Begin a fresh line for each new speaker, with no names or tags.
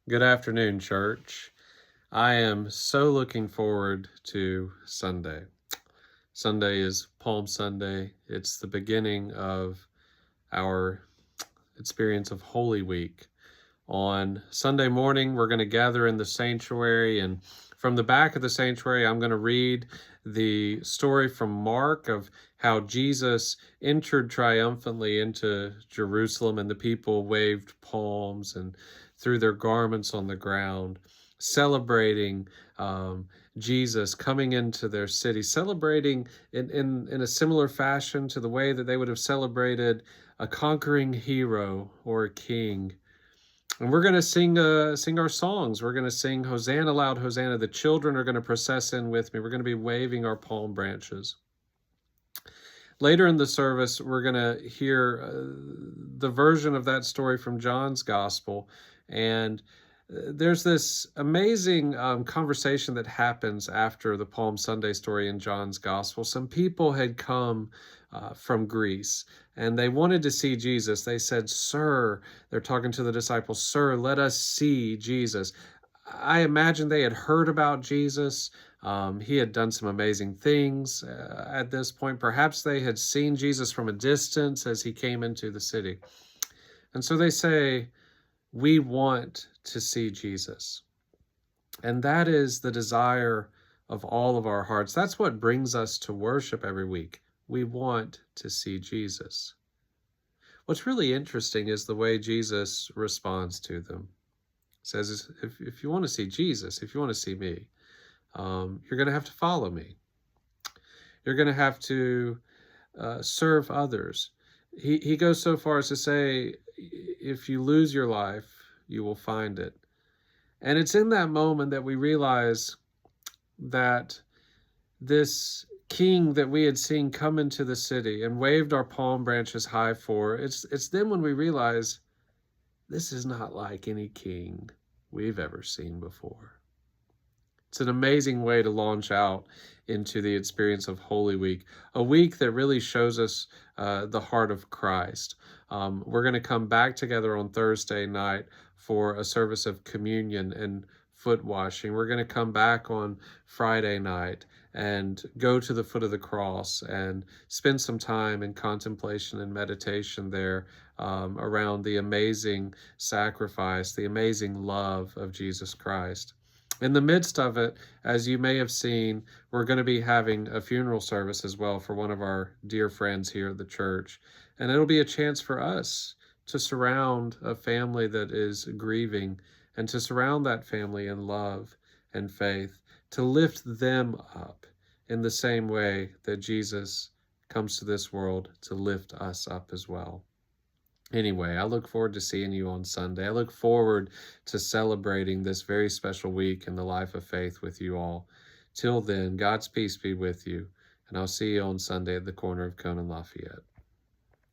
Good afternoon, church. I am so looking forward to Sunday. Sunday is Palm Sunday. It's the beginning of our experience of Holy Week. On Sunday morning, we're going to gather in the sanctuary, and from the back of the sanctuary, I'm going to read the story from Mark of how Jesus entered triumphantly into Jerusalem, and the people waved palms and threw their garments on the ground, celebrating Jesus coming into their city, celebrating in a similar fashion to the way that they would have celebrated a conquering hero or a king. And we're going to sing our songs. We're going to sing Hosanna, loud Hosanna. The children are going to process in with me. We're going to be waving our palm branches. Later in the service, we're going to hear the version of that story from John's Gospel. And there's this amazing conversation that happens after the Palm Sunday story in John's Gospel. Some people had come from Greece, and they wanted to see Jesus. They said, "Sir," they're talking to the disciples, "Sir, let us see Jesus." I imagine they had heard about Jesus. He had done some amazing things at this point. Perhaps they had seen Jesus from a distance as he came into the city. And so they say, "We want to see Jesus." And that is the desire of all of our hearts. That's what brings us to worship every week. We want to see Jesus. What's really interesting is the way Jesus responds to them. He says, if you want to see Jesus, if you want to see me, you're going to have to follow me. You're going to have to serve others. He goes so far as to say, if you lose your life, you will find it. And it's in that moment that we realize that this king that we had seen come into the city and waved our palm branches high for, it's then when we realize this is not like any king we've ever seen before. It's an amazing way to launch out into the experience of Holy Week, a week that really shows us the heart of Christ. We're going to come back together on Thursday night for a service of communion and foot washing. We're going to come back on Friday night and go to the foot of the cross and spend some time in contemplation and meditation there around the amazing sacrifice, the amazing love of Jesus Christ. In the midst of it, as you may have seen, we're going to be having a funeral service as well for one of our dear friends here at the church. And it'll be a chance for us to surround a family that is grieving and to surround that family in love and faith, to lift them up in the same way that Jesus comes to this world to lift us up as well. Anyway, I look forward to seeing you on Sunday. I look forward to celebrating this very special week in the life of faith with you all. Till then, God's peace be with you, and I'll see you on Sunday at the corner of Cone and Lafayette.